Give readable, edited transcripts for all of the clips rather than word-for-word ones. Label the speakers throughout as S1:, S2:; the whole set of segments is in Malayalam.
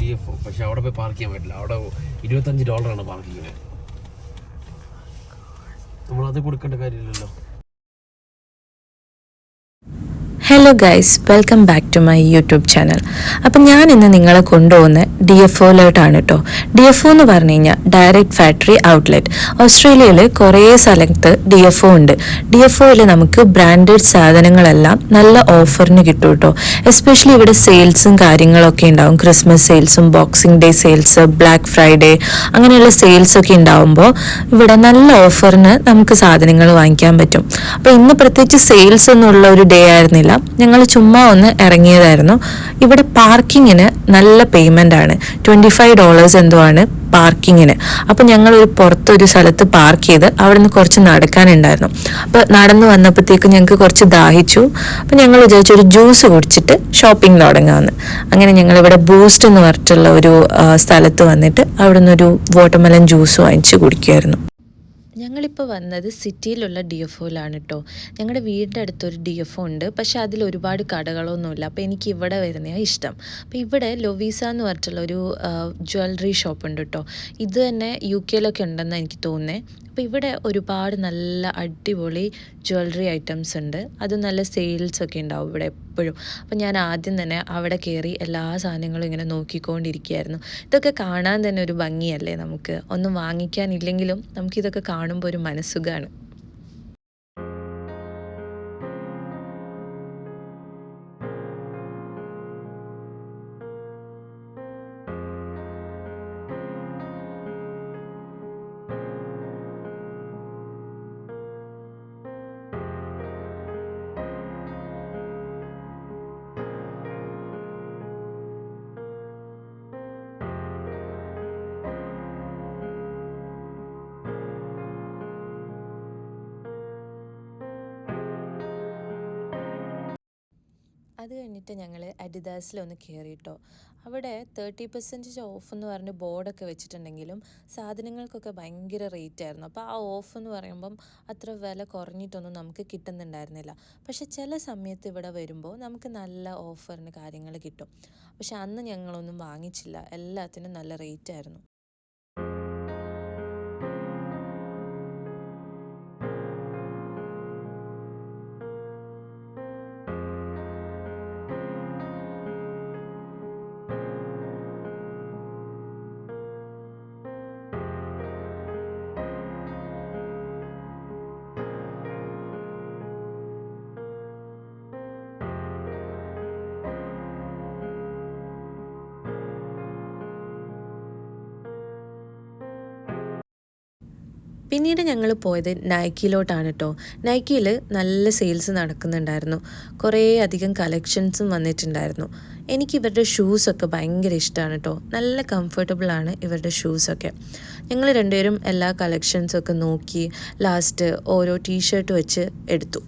S1: DFO. പക്ഷെ അവിടെ പോയി പാർക്ക് ചെയ്യാൻ പറ്റില്ല. അവിടെ $25 പാർക്കിങ്ങിന്. നമ്മളത് കൊടുക്കേണ്ട കാര്യമില്ലല്ലോ.
S2: Hello guys, welcome back to my YouTube channel. അപ്പം ഞാൻ ഇന്ന് നിങ്ങളെ കൊണ്ടുപോകുന്ന DFOയിലോട്ടാണ് കേട്ടോ. DFO എന്ന് പറഞ്ഞു കഴിഞ്ഞാൽ ഡയറക്റ്റ് ഫാക്ടറി ഔട്ട്ലെറ്റ്. ഓസ്ട്രേലിയയിൽ കുറേ സ്ഥലത്ത് DFO ഉണ്ട്. DFOയിൽ നമുക്ക് ബ്രാൻഡഡ് സാധനങ്ങളെല്ലാം നല്ല ഓഫറിന് കിട്ടും കേട്ടോ. എസ്പെഷ്യലി ഇവിടെ സെയിൽസും കാര്യങ്ങളൊക്കെ ഉണ്ടാവും. ക്രിസ്മസ് സെയിൽസും boxing day sales, black Friday അങ്ങനെയുള്ള സെയിൽസൊക്കെ ഉണ്ടാവുമ്പോൾ ഇവിടെ നല്ല ഓഫറിന് നമുക്ക് സാധനങ്ങൾ വാങ്ങിക്കാൻ പറ്റും. അപ്പോൾ ഇന്ന് പ്രത്യേകിച്ച് സെയിൽസ് ഒന്നുമുള്ള ഒരു ഡേ ആയിരുന്നില്ല. ഞങ്ങൾ ചുമ്മാ ഒന്ന് ഇറങ്ങിയതായിരുന്നു. ഇവിടെ പാർക്കിങ്ങിന് നല്ല പേയ്മെൻ്റ് ആണ്. $25 എന്തോ ആണ് പാർക്കിങ്ങിന്. അപ്പോൾ ഞങ്ങളൊരു പുറത്തൊരു സ്ഥലത്ത് പാർക്ക് ചെയ്ത് അവിടെ നിന്ന് കുറച്ച് നടക്കാനുണ്ടായിരുന്നു. അപ്പോൾ നടന്നു വന്നപ്പോഴത്തേക്കും ഞങ്ങൾക്ക് കുറച്ച് ദാഹിച്ചു. അപ്പോൾ ഞങ്ങൾ വിചാരിച്ചു ഒരു ജ്യൂസ് കുടിച്ചിട്ട് ഷോപ്പിംഗ് തുടങ്ങാമെന്ന്. അങ്ങനെ ഞങ്ങളിവിടെ ബൂസ്റ്റ് എന്ന് പറഞ്ഞിട്ടുള്ള ഒരു സ്ഥലത്ത് വന്നിട്ട് അവിടെ നിന്നൊരു വാട്ടർമെലൺ ജ്യൂസ് വാങ്ങിച്ച് കുടിക്കുമായിരുന്നു. ഞങ്ങളിപ്പോൾ വന്നത് സിറ്റിയിലുള്ള DFOയിലാണ് കേട്ടോ. ഞങ്ങളുടെ വീടിൻ്റെ അടുത്തൊരു DFO ഉണ്ട്, പക്ഷേ അതിൽ ഒരുപാട് കടകളൊന്നുമില്ല. അപ്പോൾ എനിക്ക് ഇവിടെ വരുന്നതാണ് ഇഷ്ടം. അപ്പോൾ ഇവിടെ ലൊവീസ എന്ന് പറഞ്ഞിട്ടുള്ളൊരു ജ്വല്ലറി ഷോപ്പ് ഉണ്ട് കേട്ടോ. ഇത് തന്നെ UK ഉണ്ടെന്ന് എനിക്ക് തോന്നുന്നത്. അപ്പോൾ ഇവിടെ ഒരുപാട് നല്ല അടിപൊളി ജ്വല്ലറി ഐറ്റംസ് ഉണ്ട്. അത് നല്ല സെയിൽസൊക്കെ ഉണ്ടാവും ഇവിടെ എപ്പോഴും. അപ്പോൾ ഞാൻ ആദ്യം തന്നെ അവിടെ കയറി എല്ലാ സാധനങ്ങളും ഇങ്ങനെ നോക്കിക്കൊണ്ടിരിക്കുകയായിരുന്നു. ഇതൊക്കെ കാണാൻ തന്നെ ഒരു ഭംഗിയല്ലേ നമുക്ക്. ഒന്നും വാങ്ങിക്കാനില്ലെങ്കിലും നമുക്കിതൊക്കെ കാണുമ്പോൾ ഒരു മനസ്സുഖമാണ്. അത് കഴിഞ്ഞിട്ട് ഞങ്ങൾ അഡിദാസിലൊന്ന് കയറിയിട്ടോ. അവിടെ 30% ഓഫ് എന്ന് പറഞ്ഞ് ബോർഡൊക്കെ വെച്ചിട്ടുണ്ടെങ്കിലും സാധനങ്ങൾക്കൊക്കെ ഭയങ്കര റേറ്റ് ആയിരുന്നു. അപ്പോൾ ആ ഓഫ് എന്ന് പറയുമ്പം അത്ര വില കുറഞ്ഞിട്ടൊന്നും നമുക്ക് കിട്ടുന്നുണ്ടായിരുന്നില്ല. പക്ഷെ ചില സമയത്ത് ഇവിടെ വരുമ്പോൾ നമുക്ക് നല്ല ഓഫറിന് കാര്യങ്ങൾ കിട്ടും. പക്ഷെ അന്ന് ഞങ്ങളൊന്നും വാങ്ങിച്ചില്ല, എല്ലാത്തിനും നല്ല റേറ്റ് ആയിരുന്നു. പിന്നീട് ഞങ്ങൾ പോയത് നൈക്കിയിലോട്ടാണ് കേട്ടോ. നൈക്കിയിൽ നല്ല സെയിൽസ് നടക്കുന്നുണ്ടായിരുന്നു. കുറേ അധികം കളക്ഷൻസും വന്നിട്ടുണ്ടായിരുന്നു. എനിക്ക് ഇവരുടെ ഷൂസൊക്കെ ഭയങ്കര ഇഷ്ടമാണ് കേട്ടോ. നല്ല കംഫർട്ടബിളാണ് ഇവരുടെ ഷൂസൊക്കെ. ഞങ്ങൾ രണ്ടുപേരും എല്ലാ കളക്ഷൻസൊക്കെ നോക്കി ലാസ്റ്റ് ഓരോ ടീഷർട്ട് വെച്ച് എടുത്തു.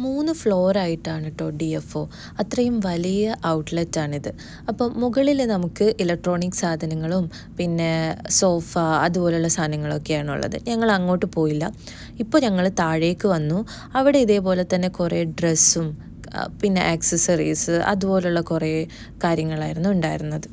S2: മൂന്ന് ഫ്ലോറായിട്ടാണ് കേട്ടോ DFO. അത്രയും വലിയ ഔട്ട്ലെറ്റാണിത്. അപ്പം മുകളിൽ നമുക്ക് ഇലക്ട്രോണിക് സാധനങ്ങളും പിന്നെ സോഫ അതുപോലുള്ള സാധനങ്ങളൊക്കെയാണുള്ളത്. ഞങ്ങൾ അങ്ങോട്ട് പോയില്ല. ഇപ്പോൾ ഞങ്ങൾ താഴേക്ക് വന്നു. അവിടെ ഇതേപോലെ തന്നെ കുറേ ഡ്രസ്സും പിന്നെ ആക്സസറീസ് അതുപോലുള്ള കുറേ കാര്യങ്ങളായിരുന്നു ഉണ്ടായിരുന്നത്.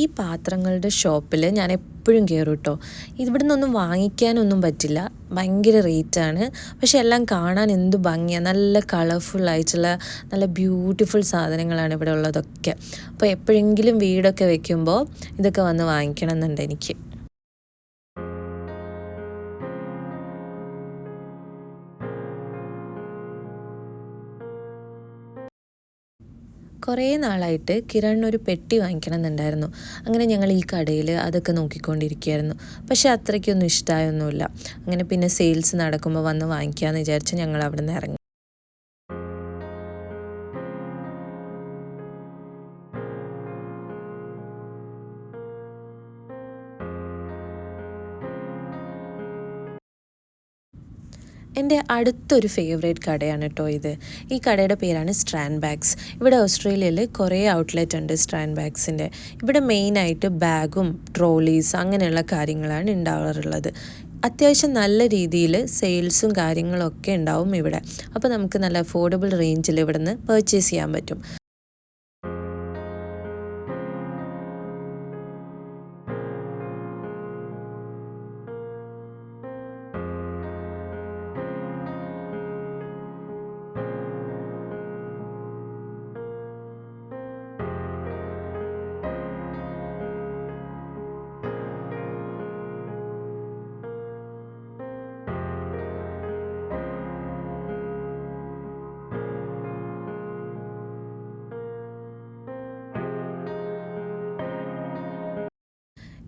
S2: ഈ പാത്രങ്ങളുടെ ഷോപ്പിൽ ഞാൻ എപ്പോഴും കയറും കേട്ടോ. ഇവിടെ നിന്നൊന്നും വാങ്ങിക്കാനൊന്നും പറ്റില്ല, ഭയങ്കര റേറ്റാണ്. പക്ഷെ എല്ലാം കാണാൻ എന്ത് ഭംഗിയാണ്, നല്ല കളർഫുൾ ആയിട്ടുള്ള നല്ല ബ്യൂട്ടിഫുൾ സാധനങ്ങളാണ് ഇവിടെ ഉള്ളതൊക്കെ. അപ്പോൾ എപ്പോഴെങ്കിലും വീടൊക്കെ വെക്കുമ്പോൾ ഇതൊക്കെ വന്ന് വാങ്ങിക്കണം എന്നുണ്ട് എനിക്ക്. കുറേ നാളായിട്ട് കിരണിനൊരു പെട്ടി വാങ്ങിക്കണം എന്നുണ്ടായിരുന്നു. അങ്ങനെ ഞങ്ങൾ ഈ കടയിൽ അതൊക്കെ നോക്കിക്കൊണ്ടിരിക്കുകയായിരുന്നു. പക്ഷേ അത്രയ്ക്കൊന്നും ഇഷ്ടമായൊന്നുമില്ല. അങ്ങനെ പിന്നെ സെയിൽസ് നടക്കുമ്പോൾ വന്ന് വാങ്ങിക്കാമെന്ന് വിചാരിച്ച് ഞങ്ങൾ അവിടെ നിന്ന് ഇറങ്ങി. എൻ്റെ അടുത്തൊരു ഫേവറേറ്റ് കടയാണ് കേട്ടോ ഇത്. ഈ കടയുടെ പേരാണ് സ്ട്രാൻഡ് ബാഗ്സ്. ഇവിടെ ഓസ്ട്രേലിയയിൽ കുറേ ഔട്ട്ലെറ്റ് ഉണ്ട് സ്ട്രാൻഡ് ബാഗ്സിൻ്റെ. ഇവിടെ മെയിനായിട്ട് ബാഗും ട്രോളീസ് അങ്ങനെയുള്ള കാര്യങ്ങളാണ് ഉണ്ടാവാറുള്ളത്. അത്യാവശ്യം നല്ല രീതിയിൽ സെയിൽസും കാര്യങ്ങളൊക്കെ ഉണ്ടാവും ഇവിടെ. അപ്പോൾ നമുക്ക് നല്ല അഫോർഡബിൾ റേഞ്ചിൽ ഇവിടെ നിന്ന് പർച്ചേസ് ചെയ്യാൻ പറ്റും.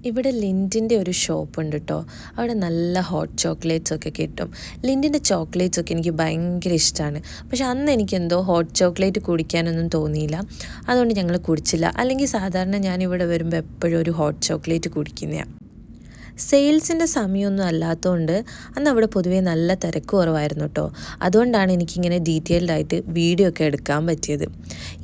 S2: ഇവിടെ ലിൻറ്റിൻ്റെ ഒരു ഷോപ്പ് ഉണ്ട് കേട്ടോ. അവിടെ നല്ല ഹോട്ട് ചോക്ലേറ്റ്സ് ഒക്കെ കിട്ടും. ലിൻറ്റിൻ്റെ ചോക്ലേറ്റ്സ് ഒക്കെ എനിക്ക് ഭയങ്കര ഇഷ്ടമാണ്. പക്ഷെ അന്ന് എനിക്കെന്തോ ഹോട്ട് ചോക്ലേറ്റ് കുടിക്കാനൊന്നും തോന്നിയില്ല. അതുകൊണ്ട് ഞങ്ങൾ കുടിച്ചില്ല. അല്ലെങ്കിൽ സാധാരണ ഞാനിവിടെ വരുമ്പോൾ എപ്പോഴും ഒരു ഹോട്ട് ചോക്ലേറ്റ് കുടിക്കുന്നതാണ്. സെയിൽസിൻ്റെ സമയമൊന്നും അല്ലാത്തതുകൊണ്ട് അന്ന് അവിടെ പൊതുവേ നല്ല തിരക്ക് കുറവായിരുന്നു കേട്ടോ. അതുകൊണ്ടാണ് എനിക്കിങ്ങനെ ഡീറ്റെയിൽഡായിട്ട് വീഡിയോ ഒക്കെ എടുക്കാൻ പറ്റിയത്.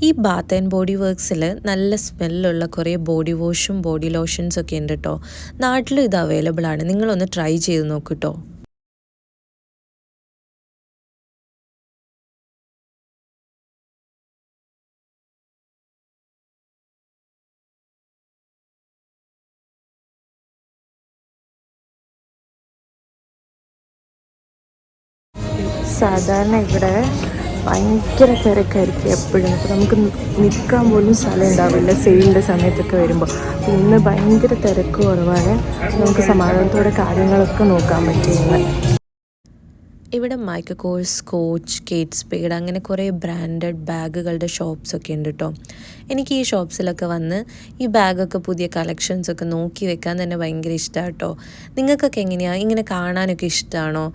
S2: ഈ ബാത്ത് ആൻഡ് ബോഡി വർക്ക്സിൽ നല്ല സ്മെല്ലുള്ള കുറേ ബോഡി വാഷും ബോഡി ലോഷൻസും ഒക്കെ ഉണ്ട് കേട്ടോ. നാട്ടിലും ഇത് അവൈലബിൾ ആണ്. നിങ്ങളൊന്ന് ട്രൈ ചെയ്ത് നോക്കൂ കേട്ടോ. സാധാരണ ഇവിടെ ഭയങ്കര തിരക്കായിരിക്കും എപ്പോഴും. അപ്പോൾ നമുക്ക് നിൽക്കാൻ പോലും സ്ഥലം ഉണ്ടാവില്ല സെയിലിൻ്റെ സമയത്തൊക്കെ വരുമ്പോൾ. ഇന്ന് ഭയങ്കര തിരക്ക് കുറവാണ്. നമുക്ക് സമാധാനത്തോടെ കാര്യങ്ങളൊക്കെ നോക്കാൻ പറ്റും. ഇവിടെ മൈക്കൽ കോഴ്സ്, കോച്ച്, കേറ്റ് സ്പേഡ് അങ്ങനെ കുറേ ബ്രാൻഡഡ് ബാഗുകളുടെ ഷോപ്സൊക്കെ ഉണ്ട് കേട്ടോ. എനിക്ക് ഈ ഷോപ്സിലൊക്കെ വന്ന് ഈ ബാഗൊക്കെ പുതിയ കളക്ഷൻസൊക്കെ നോക്കി വെക്കാൻ തന്നെ ഭയങ്കര ഇഷ്ടമാണ് കേട്ടോ. നിങ്ങൾക്കൊക്കെ എങ്ങനെയാണ്, ഇങ്ങനെ കാണാനൊക്കെ ഇഷ്ടമാണോ?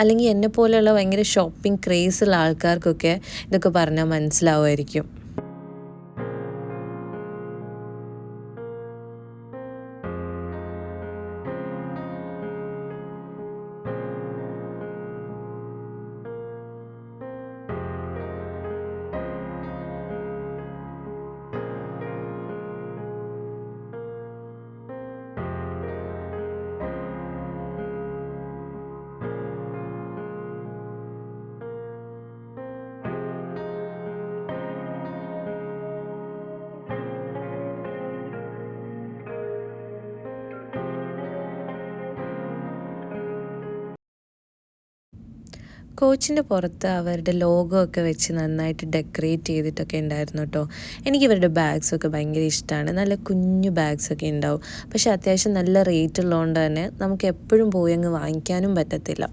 S2: അല്ലെങ്കിൽ എന്നെ പോലെയുള്ള ഭയങ്കര ഷോപ്പിംഗ് ക്രേസുള്ള ആൾക്കാർക്കൊക്കെ ഇതൊക്കെ പറഞ്ഞാൽ മനസ്സിലാവുമായിരിക്കും. കോച്ചിൻ്റെ പുറത്ത് അവരുടെ ലോഗോ ഒക്കെ വെച്ച് നന്നായിട്ട് ഡെക്കറേറ്റ് ചെയ്തിട്ടൊക്കെ ഉണ്ടായിരുന്നു കേട്ടോ. എനിക്കിവരുടെ ബാഗ്സൊക്കെ ഭയങ്കര ഇഷ്ടമാണ്. നല്ല കുഞ്ഞു ബാഗ്സൊക്കെ ഉണ്ടാവും. പക്ഷേ അത്യാവശ്യം നല്ല റേറ്റ് ഉള്ളതുകൊണ്ട് തന്നെ നമുക്ക് എപ്പോഴും പോയി അങ്ങ് വാങ്ങിക്കാനും പറ്റത്തില്ല.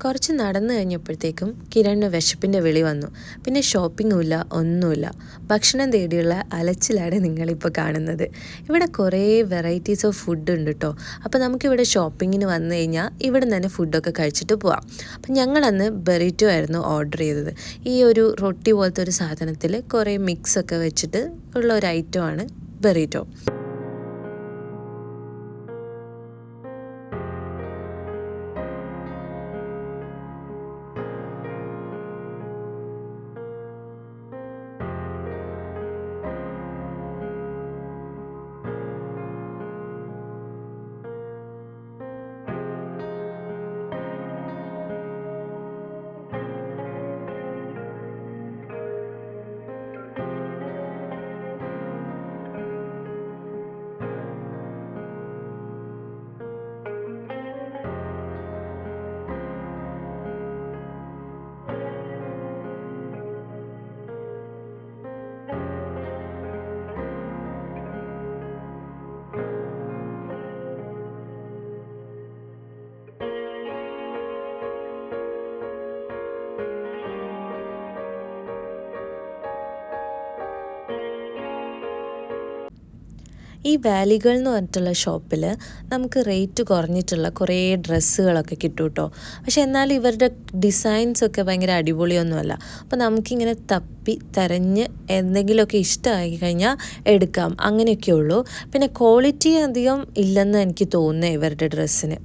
S2: കുറച്ച് നടന്നു കഴിഞ്ഞപ്പോഴത്തേക്കും കിരണിന് വിശപ്പിൻ്റെ വിളി വന്നു. പിന്നെ ഷോപ്പിങ്ങുമില്ല, ഒന്നുമില്ല. ഭക്ഷണം തേടിയുള്ള അലച്ചിലാണ് നിങ്ങളിപ്പോൾ കാണുന്നത്. ഇവിടെ കുറേ വെറൈറ്റീസ് ഓഫ് ഫുഡ് ഉണ്ട് കേട്ടോ. അപ്പോൾ നമുക്കിവിടെ ഷോപ്പിങ്ങിന് വന്നു കഴിഞ്ഞാൽ ഇവിടെ നിന്ന് തന്നെ ഫുഡൊക്കെ കഴിച്ചിട്ട് പോവാം. അപ്പം ഞങ്ങളന്ന് ബെറിറ്റോ ആയിരുന്നു ഓർഡർ ചെയ്തത്. ഈ ഒരു റൊട്ടി പോലത്തെ ഒരു സാധനത്തിൽ കുറേ മിക്സൊക്കെ വെച്ചിട്ട് ഉള്ള ഒരു ഐറ്റമാണ് ബെറിറ്റോ. ഈ വാലികൾ എന്ന് പറഞ്ഞിട്ടുള്ള ഷോപ്പിൽ നമുക്ക് റേറ്റ് കുറഞ്ഞിട്ടുള്ള കുറേ ഡ്രസ്സുകളൊക്കെ കിട്ടും കേട്ടോ. പക്ഷെ എന്നാലും ഇവരുടെ ഡിസൈൻസൊക്കെ ഭയങ്കര അടിപൊളിയൊന്നുമല്ല. അപ്പോൾ നമുക്കിങ്ങനെ തപ്പി തിരഞ്ഞ് എന്തെങ്കിലുമൊക്കെ ഇഷ്ടമായി കഴിഞ്ഞാൽ എടുക്കാം, അങ്ങനെയൊക്കെ ഉള്ളൂ. പിന്നെ ക്വാളിറ്റി അധികം ഇല്ലെന്ന് എനിക്ക് തോന്നുന്നത് ഇവരുടെ ഡ്രസ്സിന്.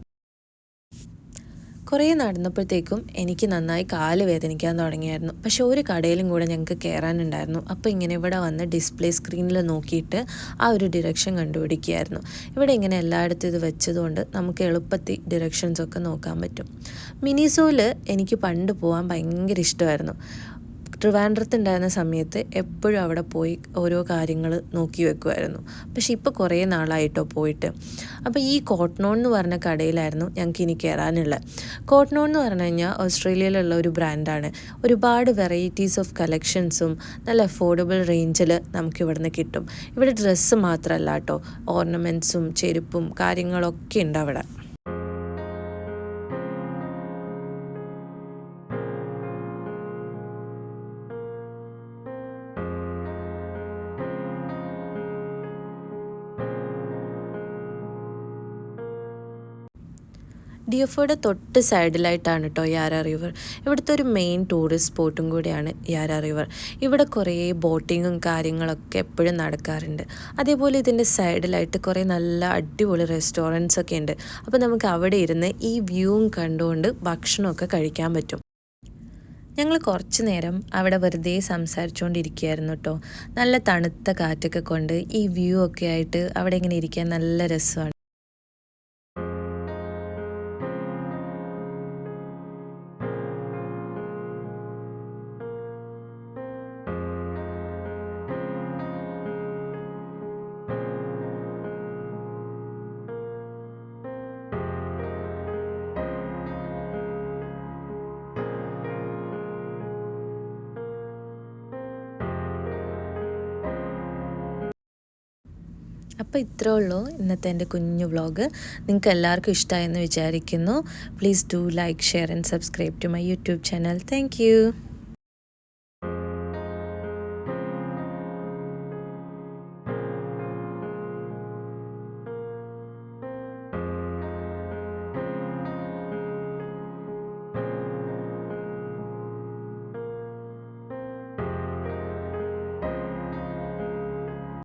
S2: കുറേ നടന്നപ്പോഴത്തേക്കും എനിക്ക് നന്നായി കാല് വേദനിക്കാൻ തുടങ്ങിയായിരുന്നു. പക്ഷെ ഒരു കടയിലും കൂടെ ഞങ്ങൾക്ക് കയറാനുണ്ടായിരുന്നു. അപ്പോൾ ഇങ്ങനെ ഇവിടെ വന്ന് ഡിസ്പ്ലേ സ്ക്രീനിൽ നോക്കിയിട്ട് ആ ഒരു ഡിറക്ഷൻ കണ്ടുപിടിക്കുകയായിരുന്നു. ഇവിടെ ഇങ്ങനെ എല്ലായിടത്തും ഇത് വെച്ചതുകൊണ്ട് നമുക്ക് എളുപ്പത്തിൽ ഡിറക്ഷൻസൊക്കെ നോക്കാൻ പറ്റും. മിനിസോയിൽ എനിക്ക് പണ്ട് പോകാൻ ഭയങ്കര ഇഷ്ടമായിരുന്നു. ട്രിവാൻഡ്രത്തുണ്ടായിരുന്ന സമയത്ത് എപ്പോഴും അവിടെ പോയി ഓരോ കാര്യങ്ങൾ നോക്കി വെക്കുമായിരുന്നു. പക്ഷെ ഇപ്പോൾ കുറേ നാളായിട്ടോ പോയിട്ട്. അപ്പോൾ ഈ കോട്ടണോൺ എന്ന് പറഞ്ഞ കടയിലായിരുന്നു ഞങ്ങൾക്ക് ഇനി കയറാനുള്ളത്. കോട്ടണോൺ എന്ന് പറഞ്ഞു കഴിഞ്ഞാൽ ഓസ്ട്രേലിയയിലുള്ള ഒരു ബ്രാൻഡാണ്. ഒരുപാട് വെറൈറ്റീസ് ഓഫ് കളക്ഷൻസും നല്ല അഫോർഡബിൾ റേഞ്ചിൽ നമുക്ക് ഇവിടുന്ന് കിട്ടും. ഇവിടെ ഡ്രസ്സ് മാത്രമല്ല കേട്ടോ, ഓർണമെൻറ്റ്സും ചെരുപ്പും കാര്യങ്ങളൊക്കെ ഉണ്ട് അവിടെ. ഡിഎഫോയുടെ തൊട്ട് സൈഡിലായിട്ടാണ് കേട്ടോ യാരാ റിവർ. ഇവിടുത്തെ ഒരു മെയിൻ ടൂറിസ്റ്റ് സ്പോട്ടും കൂടിയാണ് യാരാ റിവർ. ഇവിടെ കുറേ ബോട്ടിങ്ങും കാര്യങ്ങളൊക്കെ എപ്പോഴും നടക്കാറുണ്ട്. അതേപോലെ ഇതിൻ്റെ സൈഡിലായിട്ട് കുറേ നല്ല അടിപൊളി റെസ്റ്റോറൻറ്റ്സ് ഒക്കെ ഉണ്ട്. അപ്പോൾ നമുക്ക് അവിടെ ഇരുന്ന് ഈ വ്യൂവും കണ്ടുകൊണ്ട് ഭക്ഷണമൊക്കെ കഴിക്കാൻ പറ്റും. ഞങ്ങൾ കുറച്ച് നേരം അവിടെ വെറുതെ സംസാരിച്ചുകൊണ്ടിരിക്കുകയായിരുന്നു കേട്ടോ. നല്ല തണുത്ത കാറ്റൊക്കെ കൊണ്ട് ഈ വ്യൂ ഒക്കെ ആയിട്ട് അവിടെ ഇങ്ങനെ ഇരിക്കാൻ നല്ല രസമാണ്. അപ്പോൾ ഇത്രേ ഉള്ളൂ ഇന്നത്തെ എൻ്റെ കുഞ്ഞു വ്ളോഗ്. നിങ്ങൾക്ക് എല്ലാവർക്കും ഇഷ്ടമായെന്ന് വിചാരിക്കുന്നു. Please do like, share and subscribe to my YouTube channel. Thank U.